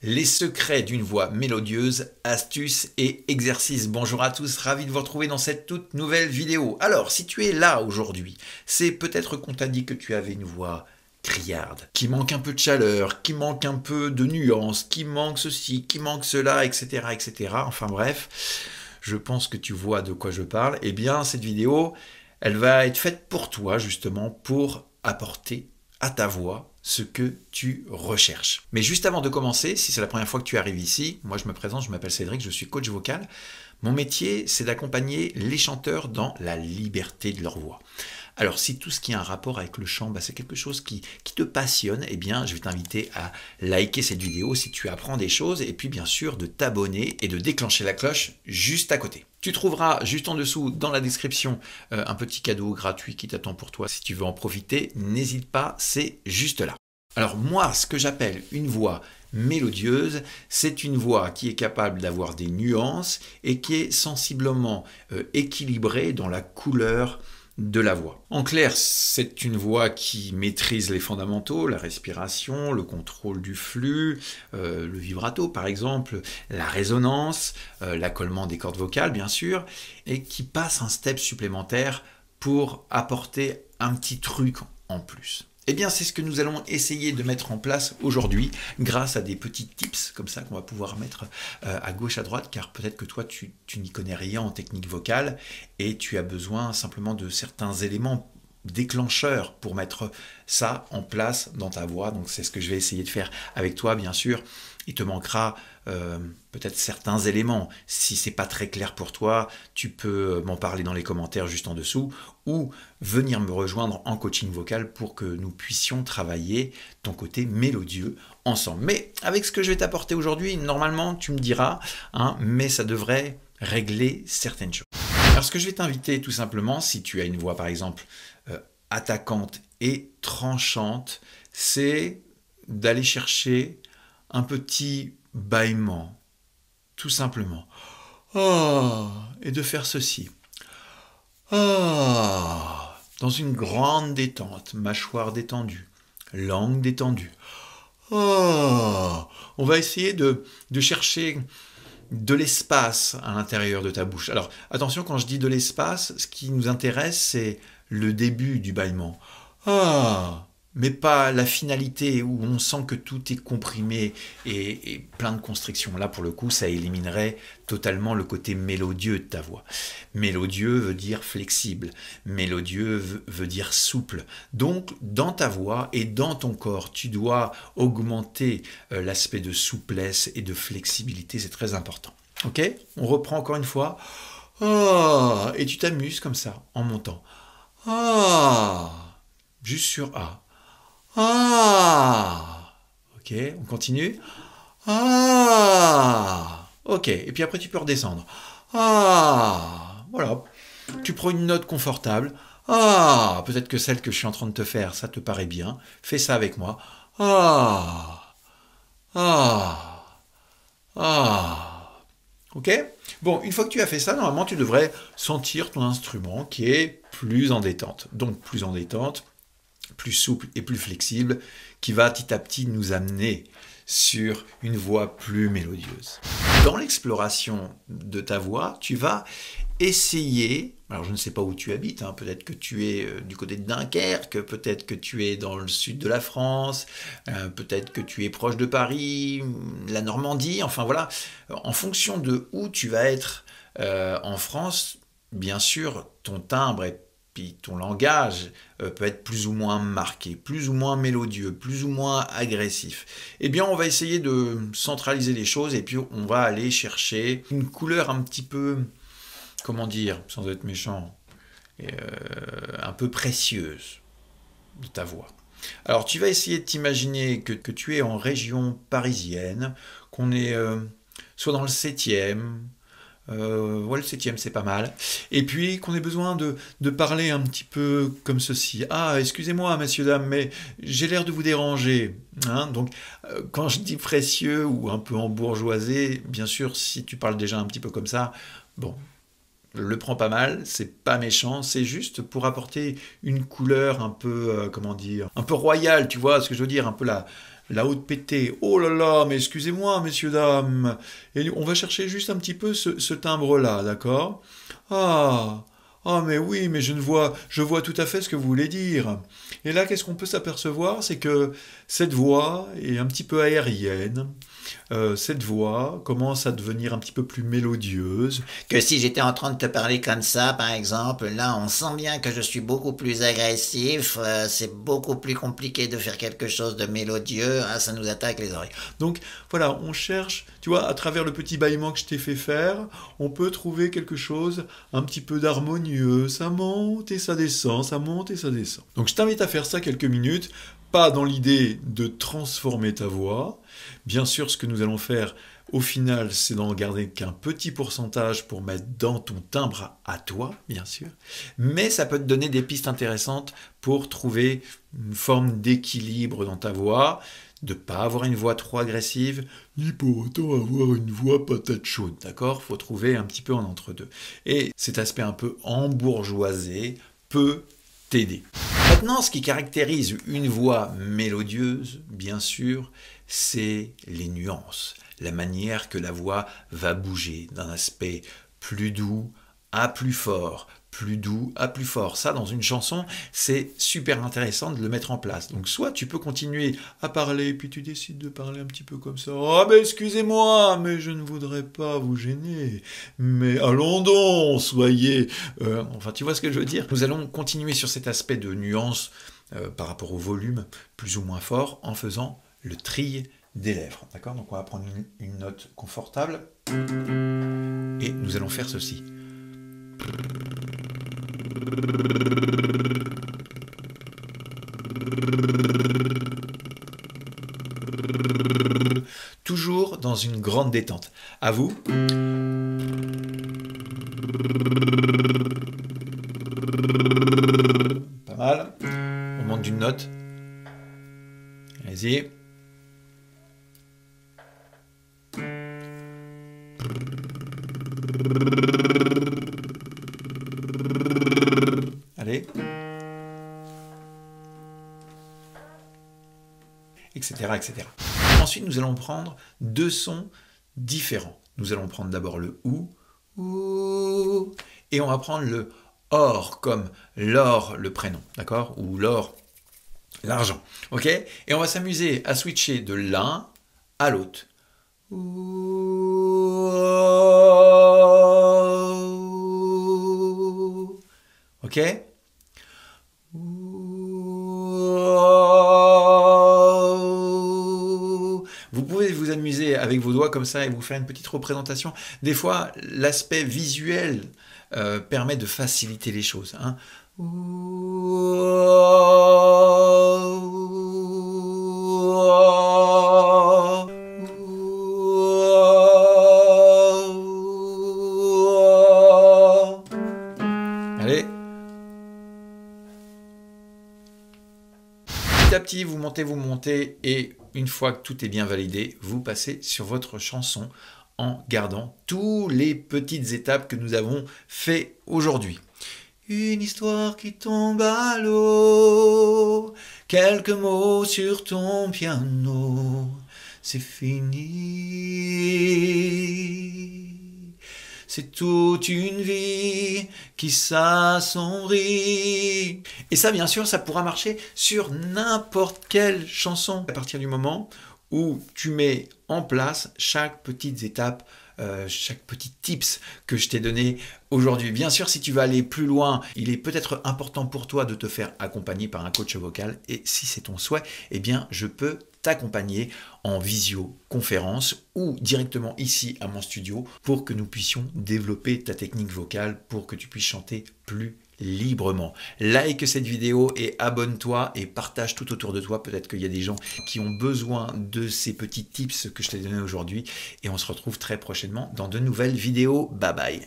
Les secrets d'une voix mélodieuse, astuces et exercices. Bonjour à tous, ravi de vous retrouver dans cette toute nouvelle vidéo. Alors, si tu es là aujourd'hui, c'est peut-être qu'on t'a dit que tu avais une voix criarde, qui manque un peu de chaleur, qui manque un peu de nuance, qui manque ceci, qui manque cela, etc., etc. Enfin bref, je pense que tu vois de quoi je parle. Eh bien, cette vidéo, elle va être faite pour toi, justement, pour apporter à ta voix ce que tu recherches. Mais juste avant de commencer, si c'est la première fois que tu arrives ici, moi je me présente, je m'appelle Cédric, je suis coach vocal. Mon métier, c'est d'accompagner les chanteurs dans la liberté de leur voix. Alors si tout ce qui a un rapport avec le chant, c'est quelque chose qui te passionne, eh bien je vais t'inviter à liker cette vidéo si tu apprends des choses et puis bien sûr de t'abonner et de déclencher la cloche juste à côté. Tu trouveras juste en dessous dans la description un petit cadeau gratuit qui t'attend pour toi. Si tu veux en profiter, n'hésite pas, c'est juste là. Alors moi, ce que j'appelle une voix mélodieuse, c'est une voix qui est capable d'avoir des nuances et qui est sensiblement équilibrée dans la couleur de la voix. En clair, c'est une voix qui maîtrise les fondamentaux, la respiration, le contrôle du flux, le vibrato par exemple, la résonance, l'accollement des cordes vocales bien sûr, et qui passe un step supplémentaire pour apporter un petit truc en plus. Eh bien, c'est ce que nous allons essayer de mettre en place aujourd'hui grâce à des petits tips comme ça qu'on va pouvoir mettre à gauche, à droite, car peut-être que toi, tu n'y connais rien en technique vocale et tu as besoin simplement de certains éléments déclencheurs pour mettre ça en place dans ta voix. Donc, c'est ce que je vais essayer de faire avec toi, bien sûr. Il te manquera peut-être certains éléments. Si c'est pas très clair pour toi, tu peux m'en parler dans les commentaires juste en dessous ou venir me rejoindre en coaching vocal pour que nous puissions travailler ton côté mélodieux ensemble. Mais avec ce que je vais t'apporter aujourd'hui, normalement, tu me diras, mais ça devrait régler certaines choses. Alors, ce que je vais t'inviter tout simplement, si tu as une voix par exemple attaquante et tranchante, c'est d'aller chercher un petit bâillement, tout simplement. Et de faire ceci. Dans une grande détente, mâchoire détendue, langue détendue. On va essayer de chercher de l'espace à l'intérieur de ta bouche. Alors, attention, quand je dis de l'espace, ce qui nous intéresse, c'est le début du bâillement. Mais pas la finalité où on sent que tout est comprimé et plein de constrictions. Là, pour le coup, ça éliminerait totalement le côté mélodieux de ta voix. Mélodieux veut dire flexible. Mélodieux veut dire souple. Donc, dans ta voix et dans ton corps, tu dois augmenter l'aspect de souplesse et de flexibilité. C'est très important. Ok ? On reprend encore une fois. Et tu t'amuses comme ça, en montant. Juste sur A. Ok, on continue. Ok, et puis après tu peux redescendre. Voilà. Tu prends une note confortable. Peut-être que celle que je suis en train de te faire, ça te paraît bien. Fais ça avec moi. Ok? Bon, une fois que tu as fait ça, normalement tu devrais sentir ton instrument qui est plus en détente. Donc plus en détente, plus souple et plus flexible, qui va petit à petit nous amener sur une voix plus mélodieuse. Dans l'exploration de ta voix, tu vas essayer, alors je ne sais pas où tu habites, peut-être que tu es du côté de Dunkerque, peut-être que tu es dans le sud de la France, peut-être que tu es proche de Paris, la Normandie, enfin voilà, en fonction de où tu vas être en France, bien sûr, ton timbre et puis ton langage peut être plus ou moins marqué, plus ou moins mélodieux, plus ou moins agressif. Eh bien, on va essayer de centraliser les choses et puis on va aller chercher une couleur un petit peu, comment dire, sans être méchant, un peu précieuse de ta voix. Alors, tu vas essayer de t'imaginer que tu es en région parisienne, qu'on est soit dans le 7e, le 7e c'est pas mal. Et puis qu'on ait besoin de parler un petit peu comme ceci. Excusez-moi, messieurs, dames, mais j'ai l'air de vous déranger. Donc, quand je dis précieux ou un peu embourgeoisé, bien sûr, si tu parles déjà un petit peu comme ça, bon, le prends pas mal, c'est pas méchant, c'est juste pour apporter une couleur un peu, comment dire, un peu royale, tu vois ce que je veux dire, un peu la haute pétée. Oh là là, mais excusez-moi, messieurs, dames. Et on va chercher juste un petit peu ce timbre-là, d'accord? Ah, ah, mais oui, mais je vois tout à fait ce que vous voulez dire. Et là, qu'est-ce qu'on peut s'apercevoir? C'est que cette voix est un petit peu aérienne. Cette voix commence à devenir un petit peu plus mélodieuse. Que si j'étais en train de te parler comme ça, par exemple, là, on sent bien que je suis beaucoup plus agressif, c'est beaucoup plus compliqué de faire quelque chose de mélodieux, hein, ça nous attaque les oreilles. Donc voilà, on cherche, tu vois, à travers le petit bâillement que je t'ai fait faire, on peut trouver quelque chose un petit peu d'harmonieux. Ça monte et ça descend, ça monte et ça descend. Donc je t'invite à faire ça quelques minutes, pas dans l'idée de transformer ta voix. Bien sûr, ce que nous allons faire au final, c'est d'en garder qu'un petit pourcentage pour mettre dans ton timbre à toi, bien sûr. Mais ça peut te donner des pistes intéressantes pour trouver une forme d'équilibre dans ta voix, de ne pas avoir une voix trop agressive, ni pour autant avoir une voix patate chaude, d'accord? Faut trouver un petit peu en entre-deux. Et cet aspect un peu embourgeoisé peut t'aider. Maintenant, ce qui caractérise une voix mélodieuse, bien sûr, c'est les nuances, la manière que la voix va bouger d'un aspect plus doux à plus fort, plus doux à plus fort. Ça, dans une chanson, c'est super intéressant de le mettre en place. Donc, soit tu peux continuer à parler, puis tu décides de parler un petit peu comme ça. « Oh, mais excusez-moi, mais je ne voudrais pas vous gêner. Mais allons donc, soyez... Enfin, tu vois ce que je veux dire? Nous allons continuer sur cet aspect de nuance par rapport au volume, plus ou moins fort, en faisant le tri des lèvres. D'accord? Donc, on va prendre une note confortable et nous allons faire ceci. Toujours dans une grande détente. À vous. Pas mal. On monte d'une note. Allez-y. Allez. Etc., etc. Ensuite, nous allons prendre deux sons différents. Nous allons prendre d'abord le ou, et on va prendre le or, comme l'or, le prénom, d'accord? Ou l'or, l'argent, ok? Et on va s'amuser à switcher de l'un à l'autre. Ok? Vous pouvez vous amuser avec vos doigts comme ça et vous faire une petite représentation. Des fois, l'aspect visuel permet de faciliter les choses. Hein. Allez. Petit à petit, vous montez, et une fois que tout est bien validé, vous passez sur votre chanson en gardant toutes les petites étapes que nous avons fait aujourd'hui. Une histoire qui tombe à l'eau, quelques mots sur ton piano, c'est fini. C'est toute une vie qui s'assombrit. Et ça, bien sûr, ça pourra marcher sur n'importe quelle chanson. À partir du moment où tu mets en place chaque petite étape, chaque petit tips que je t'ai donné aujourd'hui. Bien sûr, si tu veux aller plus loin, il est peut-être important pour toi de te faire accompagner par un coach vocal. Et si c'est ton souhait, eh bien, je peux t'accompagner en visioconférence ou directement ici à mon studio pour que nous puissions développer ta technique vocale pour que tu puisses chanter plus librement. Like cette vidéo et abonne-toi et partage tout autour de toi. Peut-être qu'il y a des gens qui ont besoin de ces petits tips que je t'ai donnés aujourd'hui et on se retrouve très prochainement dans de nouvelles vidéos. Bye bye.